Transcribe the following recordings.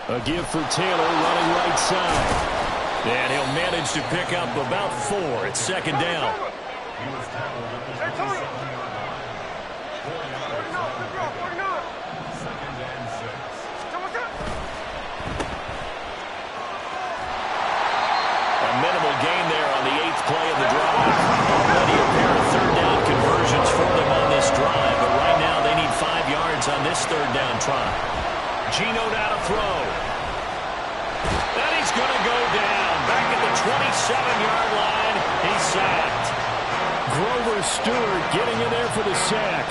A give for Taylor running right side. And he'll manage to pick up about 4. It's second down. A minimal gain there on the 8th play of the drive. Already a pair of third down conversions for them on this drive. But right now they need 5 yards on this third down try. Geno now to throw. And he's going to go down. Back at the 27-yard line. He's sacked. Grover Stewart getting in there for the sack.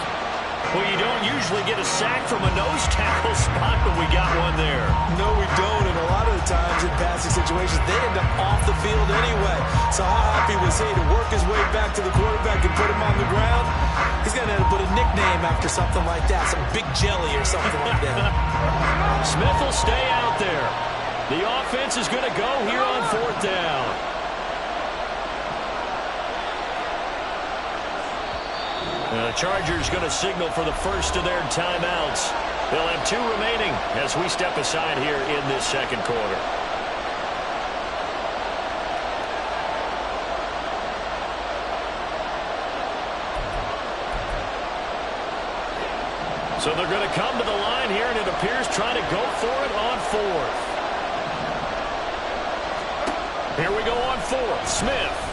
Well, you don't usually get a sack from a nose tackle spot, but we got one there. No, we don't. And a lot of the times in passing situations, they end up off the field anyway. So how happy was he to work his way back to the quarterback and put him on the ground? He's going to have to put a nickname after something like that, some Big Jelly or something like that. Smith will stay out there. The offense is going to go here on 4th down. The Chargers going to signal for the first of their timeouts. They'll have 2 remaining as we step aside here in this second quarter. So they're going to come to the line here, and it appears trying to go for it on 4th. Here we go on 4th. Smith.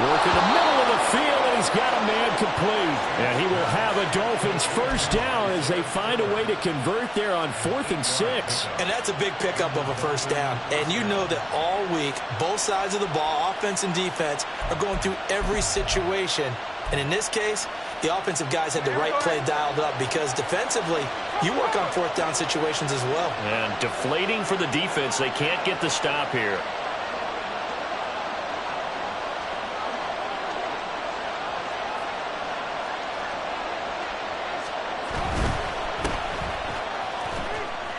Work in the middle of the field, and he's got a man complete. And he will have a Dolphins first down as they find a way to convert there on 4th and 6. And that's a big pickup of a first down. And you know that all week, both sides of the ball, offense and defense, are going through every situation. And in this case, the offensive guys had the right play dialed up because defensively, you work on 4th down situations as well. And deflating for the defense. They can't get the stop here.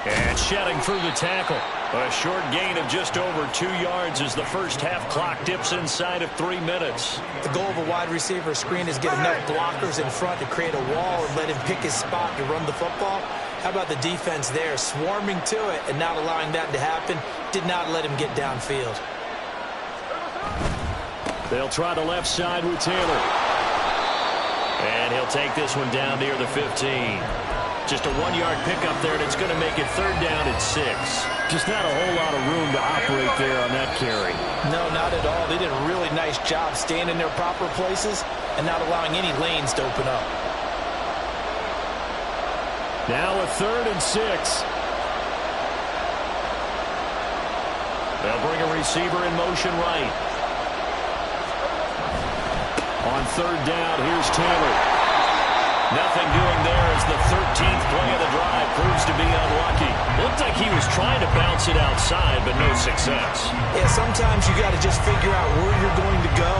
And shedding through the tackle. A short gain of just over 2 yards as the first half clock dips inside of 3 minutes. The goal of a wide receiver screen is get enough blockers in front to create a wall and let him pick his spot to run the football. How about the defense there, swarming to it and not allowing that to happen? Did not let him get downfield. They'll try the left side with Taylor. And he'll take this one down near the 15. Just a 1-yard pickup there, and it's going to make it third down at 6. Just not a whole lot of room to operate there on that carry. No, not at all. They did a really nice job staying in their proper places and not allowing any lanes to open up. Now a 3rd and 6. They'll bring a receiver in motion right. On 3rd down, here's Taylor. Nothing doing there as the 13th play of the drive proves to be unlucky. Looked like he was trying to bounce it outside, but no success. Yeah, sometimes you got to just figure out where you're going to go,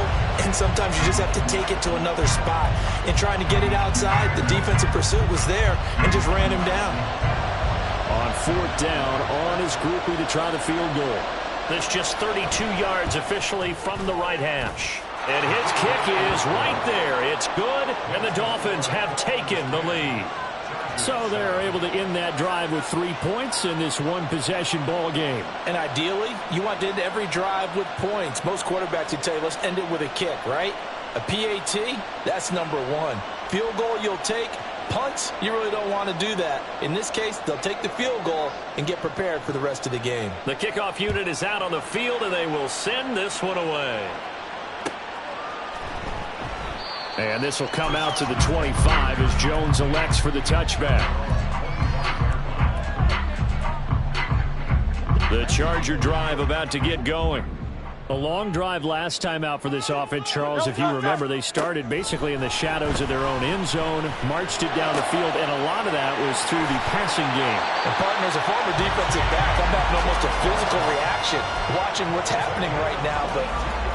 and sometimes you just have to take it to another spot. In trying to get it outside, the defensive pursuit was there and just ran him down. On 4th down, on his groupie to try the field goal. This just 32 yards officially from the right hash. And his kick is right there. It's good, and the Dolphins have taken the lead. So they're able to end that drive with 3 points in this one-possession ball game. And ideally, you want to end every drive with points. Most quarterbacks would tell you, let's end it with a kick, right? A PAT, that's number 1. Field goal you'll take. Punts, you really don't want to do that. In this case, they'll take the field goal and get prepared for the rest of the game. The kickoff unit is out on the field, and they will send this one away. And this will come out to the 25 as Jones elects for the touchback. The Charger drive about to get going. A long drive last time out for this offense, Charles. If you remember, they started basically in the shadows of their own end zone, marched it down the field, and a lot of that was through the passing game. And partner, as a former defensive back, I'm having almost a physical reaction watching what's happening right now, but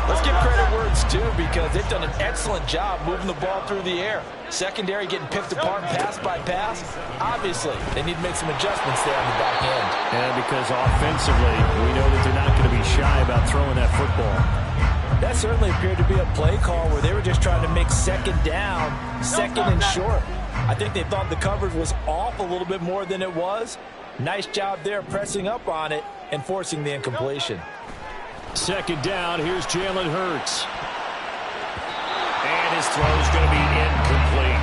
Let's give credit where it's due because they've done an excellent job moving the ball through the air. Secondary getting picked apart pass by pass. Obviously, they need to make some adjustments there on the back end. And because offensively, we know that they're not going to be shy about throwing that football. That certainly appeared to be a play call where they were just trying to make second down, second and short. I think they thought the coverage was off a little bit more than it was. Nice job there pressing up on it and forcing the incompletion. Second down, here's Jalen Hurts. And his throw's going to be incomplete.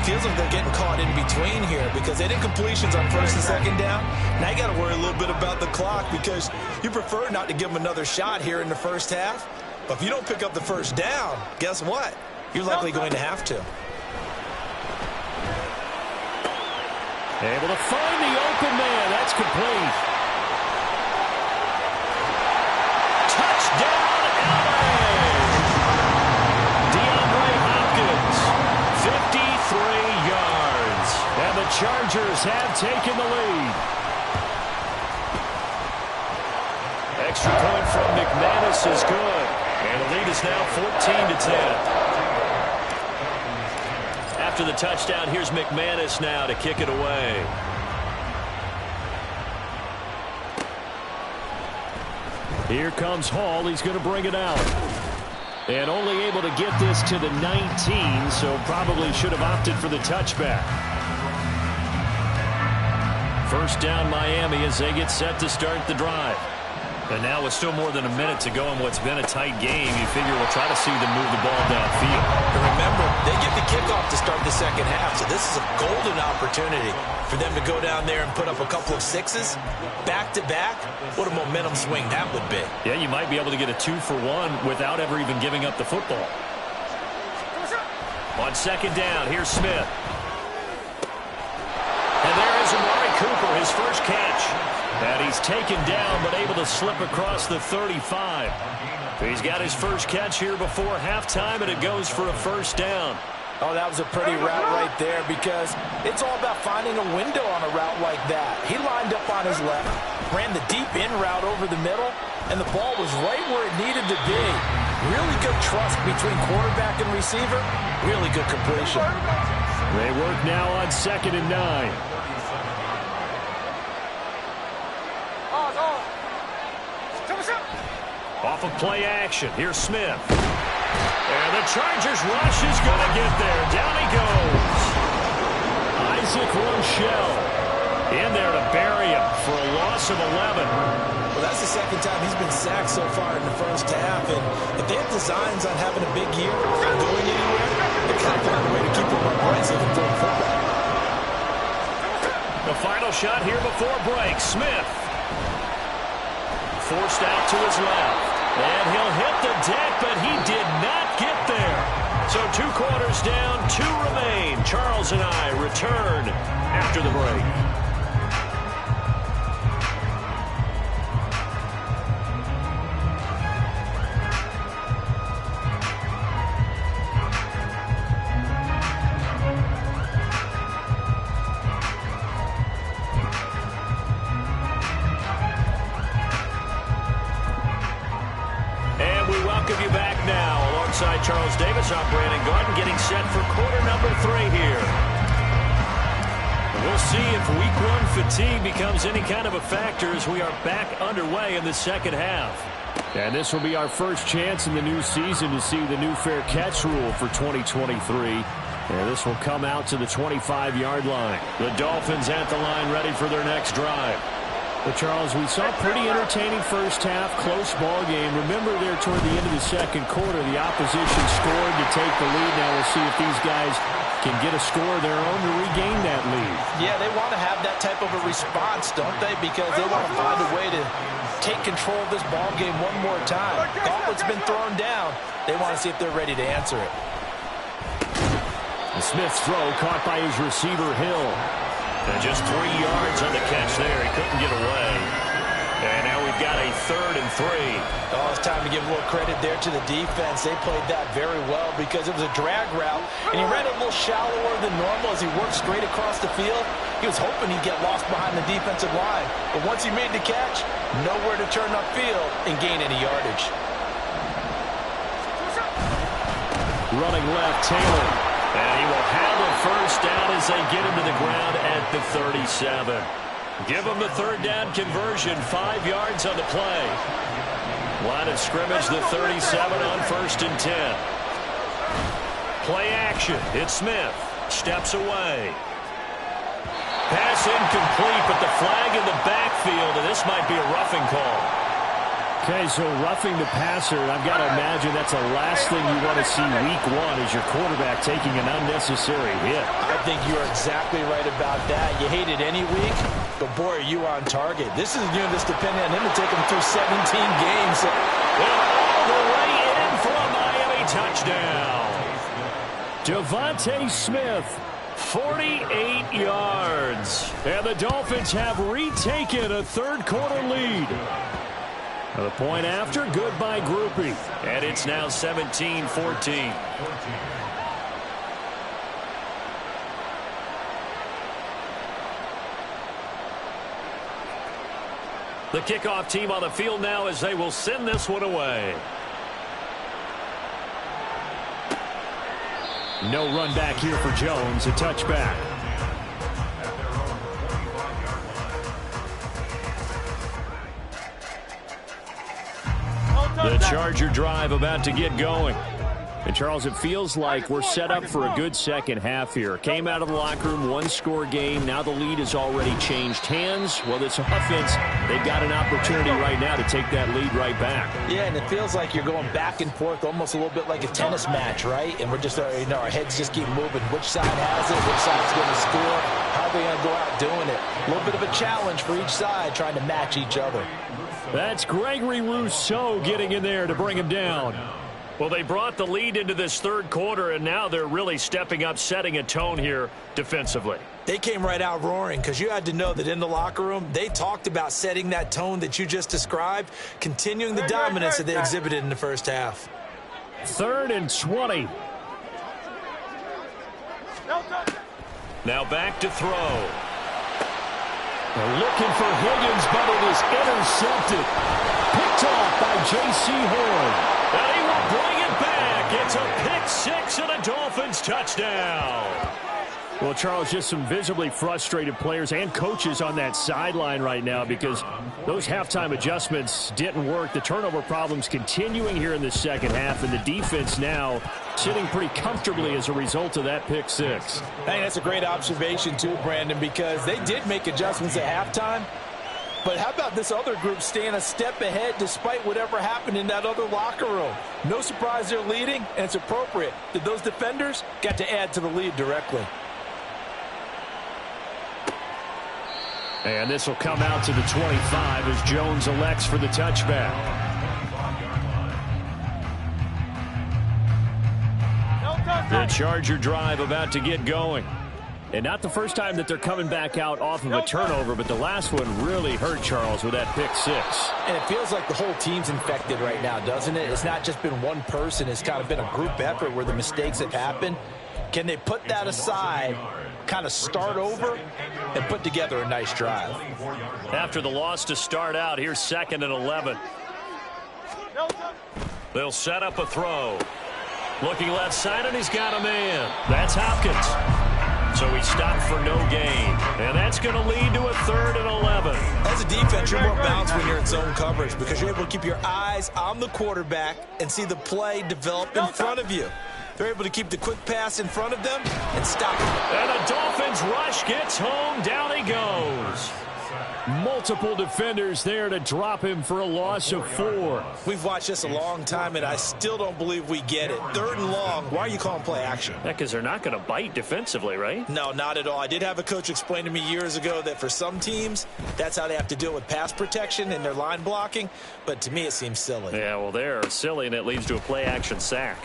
Feels like they're getting caught in between here because they did completions on first and second down. Now you got to worry a little bit about the clock because you prefer not to give them another shot here in the first half. But if you don't pick up the first down, guess what? You're likely going to have to. Able to find the open man. That's complete. Touchdown, LA! DeAndre Hopkins, 53 yards. And the Chargers have taken the lead. Extra point from McManus is good. And the lead is now 14-10. After the touchdown, here's McManus now to kick it away. Here comes Hall. He's going to bring it out. And only able to get this to the 19, so probably should have opted for the touchback. First down Miami as they get set to start the drive. And now with still more than a minute to go in what's been a tight game, you figure we'll try to see them move the ball downfield. And remember, they get the kickoff to start the second half, so this is a golden opportunity for them to go down there and put up a couple of sixes back-to-back. What a momentum swing that would be. Yeah, you might be able to get a 2-for-1 without ever even giving up the football. On second down, here's Smith. And there is Amari Cooper, his first catch. And he's taken down, but able to slip across the 35. He's got his first catch here before halftime, and it goes for a first down. Oh, that was a pretty route right there because it's all about finding a window on a route like that. He lined up on his left, ran the deep in route over the middle, and the ball was right where it needed to be. Really good trust between quarterback and receiver. Really good completion. They work now on 2nd and 9. Off of play action. Here's Smith. And the Chargers rush is going to get there. Down he goes. Isaac Rochelle in there to bury him for a loss of 11. Well, that's the second time he's been sacked so far in the first half. And if they have designs on having a big year and going anywhere, they can't find a way to keep him upright so they can throw the football. The final shot here before break. Smith. Forced out to his left. And he'll hit the deck, but he did not get there. So 2 quarters down, 2 remain. Charles and I return after the break. You back now alongside Charles Davis. I'm Brandon Garden getting set for quarter number 3 here. We'll see if week 1 fatigue becomes any kind of a factor as we are back underway in the second half. And this will be our first chance in the new season to see the new fair catch rule for 2023. And this will come out to the 25-yard line. The Dolphins at the line ready for their next drive. But, Charles, we saw a pretty entertaining first half, close ball game. Remember there toward the end of the second quarter, the opposition scored to take the lead. Now we'll see if these guys can get a score of their own to regain that lead. Yeah, they want to have that type of a response, don't they? Because they want to find a way to take control of this ball game one more time. Gauntlet's been thrown down. They want to see if they're ready to answer it. And Smith's throw caught by his receiver, Hill. And just 3 yards on the catch there. He couldn't get away. And now we've got a 3rd and 3. Oh, it's time to give a little credit there to the defense. They played that very well because it was a drag route. And he ran it a little shallower than normal as he worked straight across the field. He was hoping he'd get lost behind the defensive line. But once he made the catch, nowhere to turn upfield and gain any yardage. Running left, Taylor. And he will have a first down as they get him to the ground at the 37. Give him the third down conversion, 5 yards on the play. Line of scrimmage, the 37 on 1st and 10. Play action. It's Smith. Steps away. Pass incomplete, but the flag in the backfield, and this might be a roughing call. Okay, so roughing the passer, I've got to imagine that's the last thing you want to see week 1 is your quarterback taking an unnecessary hit. I think you're exactly right about that. You hate it any week, but boy, are you on target. This is a unit that's depending on him to take him through 17 games. All the way in for a Miami touchdown. Devontae Smith, 48 yards. And the Dolphins have retaken a third-quarter lead. The point after, good by Grupe. And it's now 17-14. The kickoff team on the field now as they will send this one away. No run back here for Jones, a touchback. The Charger drive about to get going. And, Charles, it feels like we're set up for a good second half here. Came out of the locker room, one-score game. Now the lead has already changed hands. Well, this offense, they've got an opportunity right now to take that lead right back. Yeah, and it feels like you're going back and forth almost a little bit like a tennis match, right? And we're just, our heads just keep moving. Which side has it? Which side's going to score? How are they going to go out doing it? A little bit of a challenge for each side trying to match each other. That's Gregory Rousseau getting in there to bring him down. Well, they brought the lead into this third quarter, and now they're really stepping up, setting a tone here defensively. They came right out roaring because you had to know that in the locker room, they talked about setting that tone that you just described, continuing the dominance that they exhibited in the first half. 3rd and 20. Now back to throw. They're looking for Higgins, but it is intercepted. Picked off by J.C. Horn. And he will bring it back. It's a pick six and a Dolphins touchdown. Well, Charles, just some visibly frustrated players and coaches on that sideline right now because those halftime adjustments didn't work. The turnover problems continuing here in the second half, and the defense now sitting pretty comfortably as a result of that pick six. I think that's a great observation too, Brandon, because they did make adjustments at halftime. But how about this other group staying a step ahead despite whatever happened in that other locker room? No surprise they're leading, and it's appropriate that those defenders got to add to the lead directly. And this will come out to the 25 as Jones elects for the touchback. The Charger drive about to get going. And not the first time that they're coming back out off of a turnover, but the last one really hurt Charles with that pick six. And it feels like the whole team's infected right now, doesn't it? It's not just been one person. It's kind of been a group effort where the mistakes have happened. Can they put that aside, kind of start over, and put together a nice drive? After the loss to start out, here's 2nd and 11. They'll set up a throw. Looking left side, and he's got a man. That's Hopkins. So he stopped for no gain. And that's going to lead to a 3rd and 11. As a defense, you're more balanced when you're in zone coverage because you're able to keep your eyes on the quarterback and see the play develop in front of you. They're able to keep the quick pass in front of them and stop it. And the Dolphins rush gets home. Down he goes. Multiple defenders there to drop him for a loss of 4. We've watched this a long time, and I still don't believe we get it. 3rd and long. Why are you calling play action? Yeah, because they're not going to bite defensively, right? No, not at all. I did have a coach explain to me years ago that for some teams, that's how they have to deal with pass protection and their line blocking. But to me, it seems silly. Yeah, well, they're silly, and it leads to a play action sack.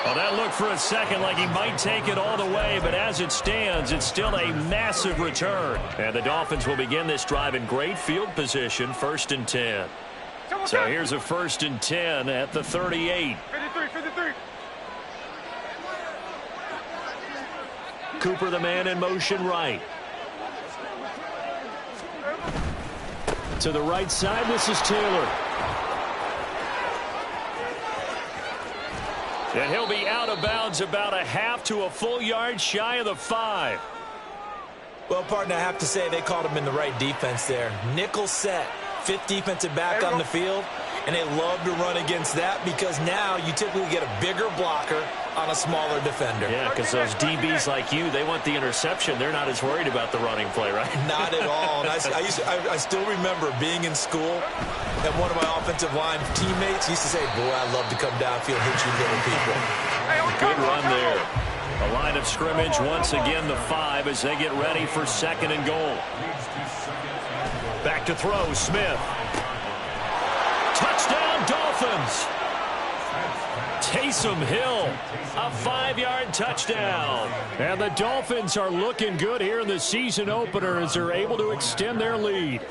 Well, that looked for a second like he might take it all the way, but as it stands, it's still a massive return. And the Dolphins will begin this drive in great field position, 1st and 10. So here's a 1st and 10 at the 38. 53. Cooper, the man in motion right. To the right side, this is Taylor. And he'll be out of bounds about a half to a full yard shy of the 5. Well, partner, I have to say they called him in the right defense there. Nickel set, 5th defensive back on the field, and they love to run against that because now you typically get a bigger blocker on a smaller defender. Yeah, because those DBs like you, they want the interception. They're not as worried about the running play, right? Not at all. And I still remember being in school, and one of my offensive line teammates used to say, boy, I love to come downfield and hit you little people. Good run there. A line of scrimmage once again, the 5 as they get ready for 2nd and goal. Back to throw, Smith. Touchdown, Dolphins. Taysom Hill, a 5-yard touchdown. And the Dolphins are looking good here in the season opener as they're able to extend their lead.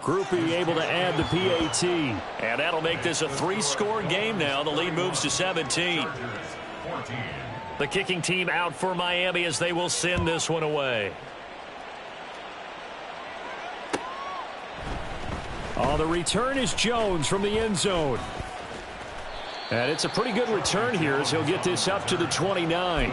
Groupie able to add the PAT. And that'll make this a 3-score game now. The lead moves to 17. The kicking team out for Miami as they will send this one away. Oh, the return is Jones from the end zone. And it's a pretty good return here as he'll get this up to the 29.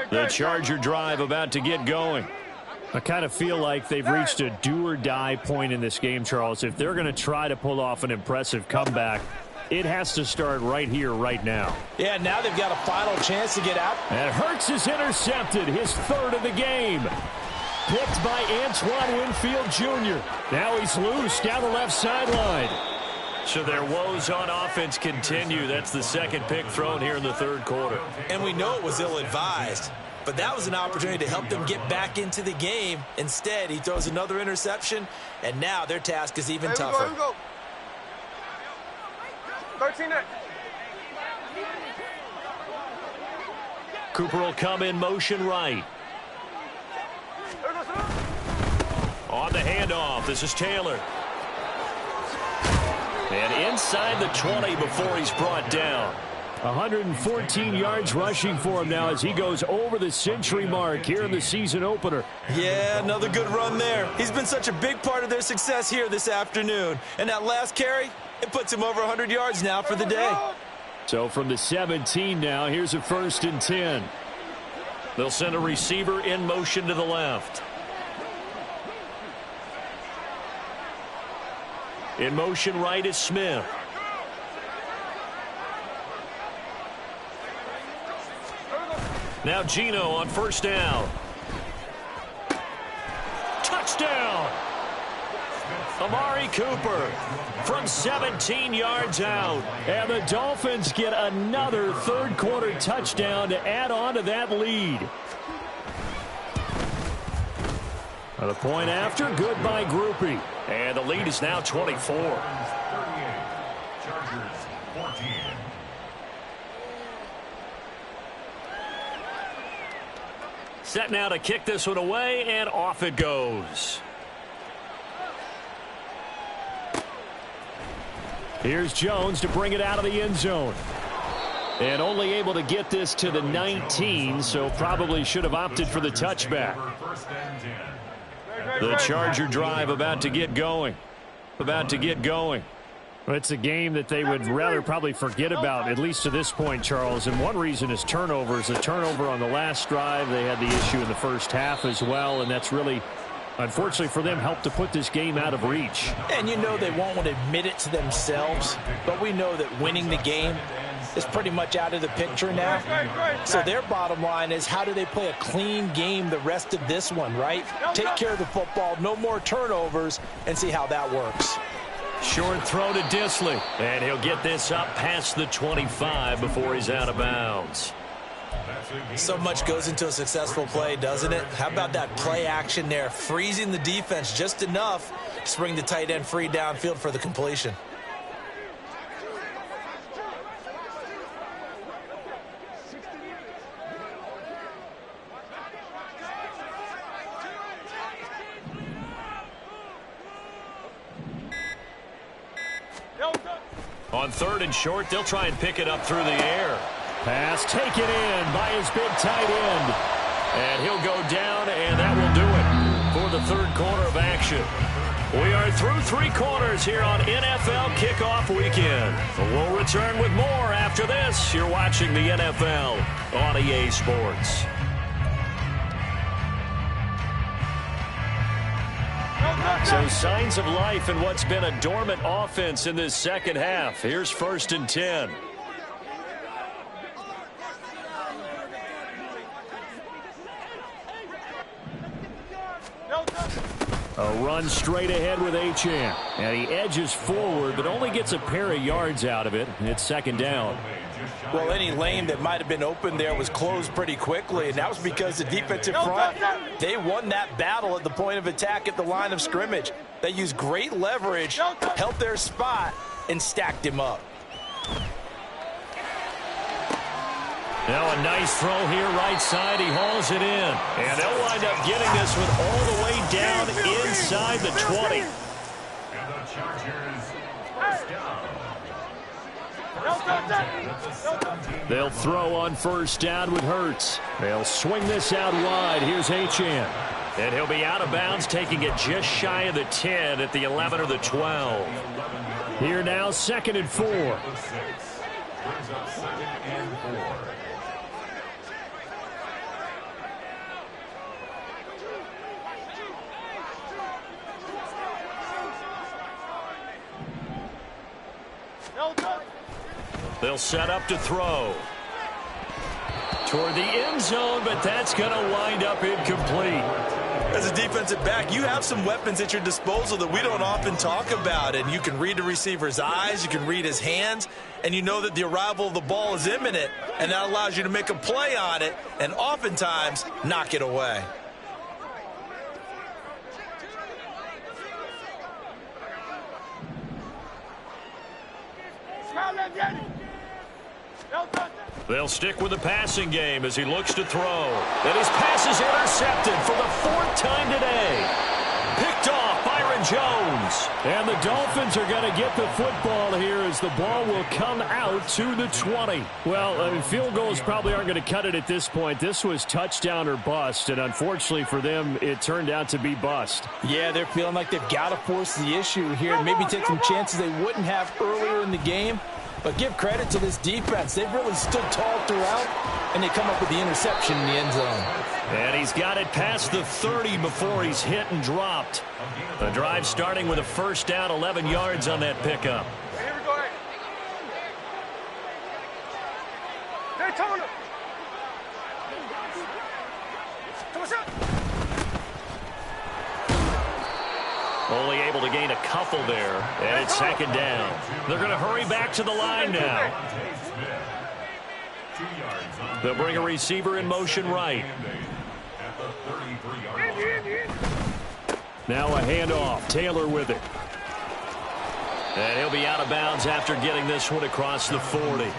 The Charger drive about to get going. I kind of feel like they've reached a do-or-die point in this game, Charles. If they're going to try to pull off an impressive comeback, it has to start right here, right now. Yeah, now they've got a final chance to get out. And Hurts is intercepted, his 3rd of the game. Picked by Antoine Winfield Jr. Now he's loose down the left sideline. So their woes on offense continue. That's the 2nd pick thrown here in the 3rd quarter. And we know it was ill-advised, but that was an opportunity to help them get back into the game. Instead, he throws another interception, and now their task is even tougher. Here we go. 13 next. Cooper will come in motion right. On the handoff, this is Taylor. And inside the 20 before he's brought down. 114 yards rushing for him now as he goes over the century mark here in the season opener. Yeah, another good run there. He's been such a big part of their success here this afternoon. And that last carry, it puts him over 100 yards now for the day. So from the 17 now, here's a 1st and 10. They'll send a receiver in motion to the left. In motion right is Smith. Now Geno on 1st down. Touchdown! Amari Cooper from 17 yards out. And the Dolphins get another 3rd quarter touchdown to add on to that lead. The point after, good by Groupie. And the lead is now 24. Set now to kick this one away, and off it goes. Here's Jones to bring it out of the end zone. And only able to get this to the 19, so probably should have opted for the touchback. The Charger drive about to get going. It's a game that they would rather probably forget about, at least to this point, Charles. And one reason is turnovers. The turnover on the last drive, they had the issue in the first half as well, and that's really, unfortunately for them, helped to put this game out of reach. And you know they won't want to admit it to themselves, but we know that winning the game is pretty much out of the picture now. So their bottom line is, how do they play a clean game the rest of this one, right? Take care of the football, no more turnovers, and see how that works. Short throw to Dissly, and he'll get this up past the 25 before he's out of bounds. So much goes into a successful play, doesn't it? How about that play action there, freezing the defense just enough to bring the tight end free downfield for the completion. on 3rd and short. They'll try and pick it up through the air. Pass taken in by his big tight end. And he'll go down, and that will do it for the 3rd quarter of action. We are through 3 quarters here on NFL Kickoff Weekend. We'll return with more after this. You're watching the NFL on EA Sports. So signs of life in what's been a dormant offense in this second half. Here's 1st and 10. A run straight ahead with Achane. And he edges forward, but only gets a pair of yards out of it. It's 2nd down. Well, any lane that might have been open there was closed pretty quickly, and that was because the defensive front, they won that battle at the point of attack at the line of scrimmage. They used great leverage, helped their spot, and stacked him up. Now a nice throw here right side. He hauls it in. And they'll wind up getting this one all the way down inside the 20. They'll throw on 1st down with Hurts. They'll swing this out wide. Here's Achane. And he'll be out of bounds, taking it just shy of the 10 at the 11 or the 12. Here now, 2nd and 4. They'll set up to throw. Toward the end zone, but that's going to wind up incomplete. As a defensive back, you have some weapons at your disposal that we don't often talk about. And you can read the receiver's eyes, you can read his hands, and you know that the arrival of the ball is imminent, and that allows you to make a play on it and oftentimes knock it away. They'll stick with the passing game as he looks to throw. And his pass is intercepted for the 4th time today. Picked off Byron Jones. And the Dolphins are going to get the football here as the ball will come out to the 20. Well, field goals probably aren't going to cut it at this point. This was touchdown or bust, and unfortunately for them, it turned out to be bust. Yeah, they're feeling like they've got to force the issue here and maybe take some chances they wouldn't have earlier in the game. But give credit to this defense. They've really stood tall throughout, and they come up with the interception in the end zone. And he's got it past the 30 before he's hit and dropped. The drive starting with a 1st down, 11 yards on that pickup. Here we go. Hey, Tony. Only able to gain a couple there, and it's 2nd down. They're going to hurry back to the line now. They'll bring a receiver in motion right. Now a handoff. Taylor with it. And he'll be out of bounds after getting this one across the 40.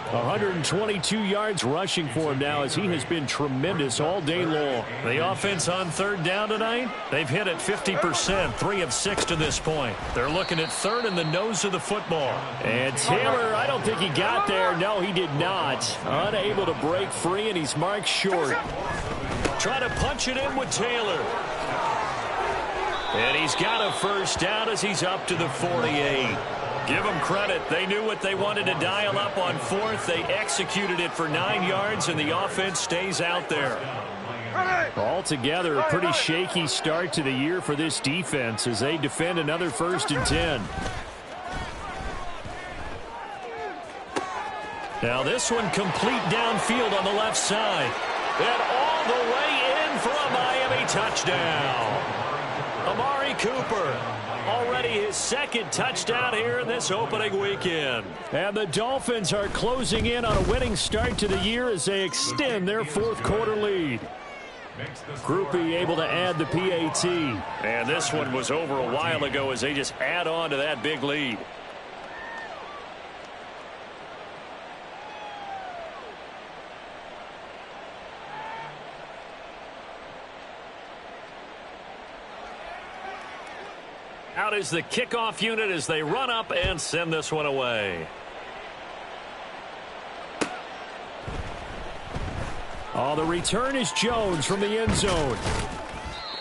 122 yards rushing for him now as he has been tremendous all day long. The offense on 3rd down tonight, they've hit it 50%, 3 of 6 to this point. They're looking at 3rd in the nose of the football. And Taylor, I don't think he got there. No, he did not. Unable to break free, and he's marked short. Try to punch it in with Taylor. And he's got a 1st down as he's up to the 48. Give them credit. They knew what they wanted to dial up on 4th. They executed it for 9 yards, and the offense stays out there. Altogether, a pretty shaky start to the year for this defense as they defend another 1st and 10. Now this one complete downfield on the left side. And all the way in for a Miami touchdown. Amari Cooper. Already his 2nd touchdown here in this opening weekend. And the Dolphins are closing in on a winning start to the year as they extend their 4th quarter lead. Groupie able to add the PAT. And this one was over a while ago as they just add on to that big lead. Out is the kickoff unit as they run up and send this one away. Oh, the return is Jones from the end zone.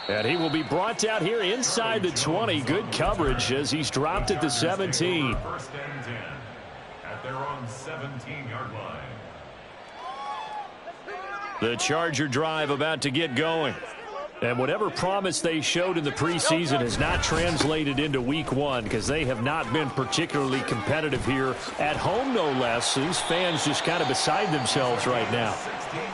And he will be brought down here inside the 20. Good coverage as he's dropped at the 17. First and 10 at their own 17-yard line. The Charger drive about to get going. And whatever promise they showed in the preseason has not translated into week one because they have not been particularly competitive here at home, no less. These fans just kind of beside themselves right now.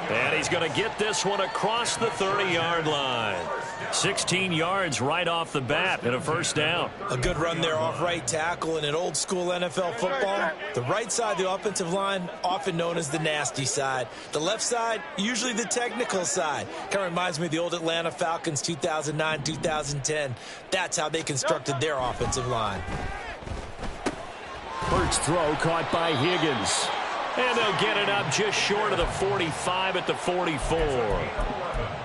And he's going to get this one across the 30-yard line. 16 yards right off the bat and a first down. A good run there off right tackle in an old school NFL football. The right side of the offensive line, often known as the nasty side. The left side, usually the technical side. Kind of reminds me of the old Atlanta Falcons 2009, 2010. That's how they constructed their offensive line. First throw caught by Higgins. And they'll get it up just short of the 45 at the 44.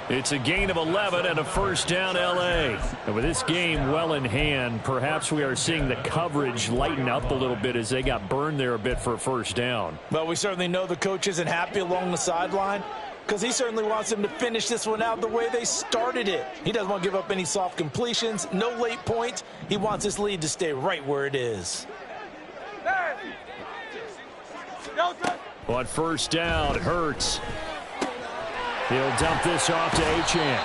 It's a gain of 11 and a first down, L.A. And with this game well in hand, perhaps we are seeing the coverage lighten up a little bit as they got burned there a bit for a first down. Well, we certainly know the coach isn't happy along the sideline because he certainly wants them to finish this one out the way they started it. He doesn't want to give up any soft completions, no late points. He wants this lead to stay right where it is. But first down, Hurts. He'll dump this off to Achane.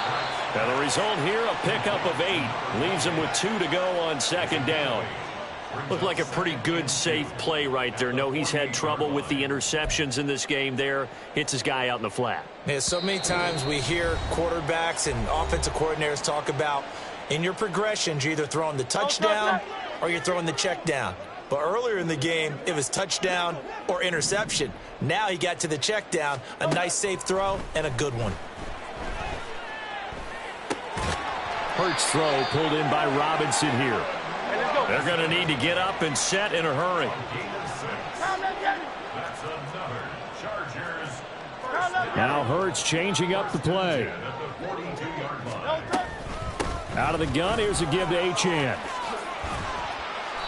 Now the result here, a pickup of 8. Leaves him with 2 to go on second down. Looked like a pretty good, safe play right there. No, he's had trouble with the interceptions in this game there. Hits his guy out in the flat. Yeah, so many times we hear quarterbacks and offensive coordinators talk about in your progressions, you're either throwing the touchdown or you're throwing the check down. But earlier in the game, it was touchdown or interception. Now he got to the check down, a nice safe throw, and a good one. Hurts throw pulled in by Robinson here. They're going to need to get up and set in a hurry. Now Hurts changing up the play. Out of the gun, here's a give to Achane.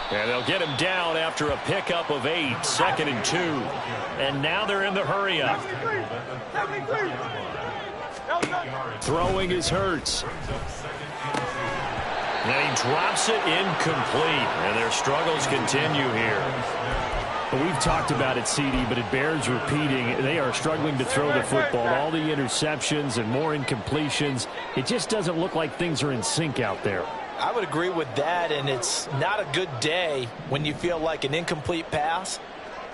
And they'll get him down after a pickup of 8, 2nd and 2. And now they're in the hurry up. Throwing is Hurts. And he drops it incomplete. And their struggles continue here. Well, we've talked about it, CD, but it bears repeating. They are struggling to throw the football. All the interceptions and more incompletions. It just doesn't look like things are in sync out there. I would agree with that, and it's not a good day when you feel like an incomplete pass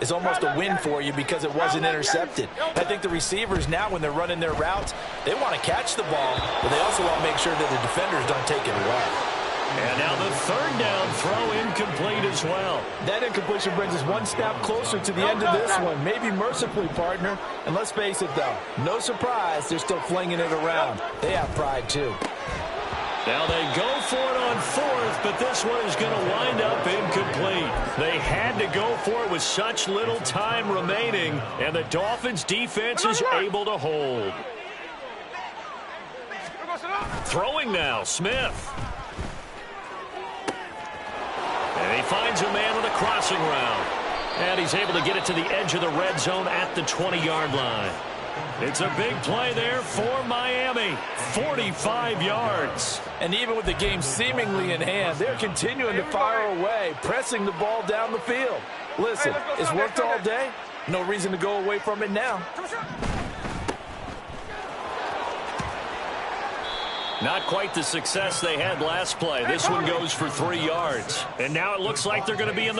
is almost a win for you because it wasn't intercepted. I think the receivers now, when they're running their routes, they want to catch the ball, but they also want to make sure that the defenders don't take it away. And now the third down throw incomplete as well. That incompletion brings us one step closer to the end of this one. Maybe mercifully, partner. And let's face it, though, no surprise, they're still flinging it around. They have pride, too. Now they go for it on 4th, but this one is going to wind up incomplete. They had to go for it with such little time remaining, and the Dolphins' defense is able to hold. Throwing now, Smith. And he finds a man with a crossing route. And he's able to get it to the edge of the red zone at the 20-yard line. It's a big play there for Miami. 45 yards. And even with the game seemingly in hand, they're continuing to fire away, pressing the ball down the field. Listen, it's worked all day. No reason to go away from it now. Not quite the success they had last play. This one goes for 3 yards. And now it looks like they're going to be in the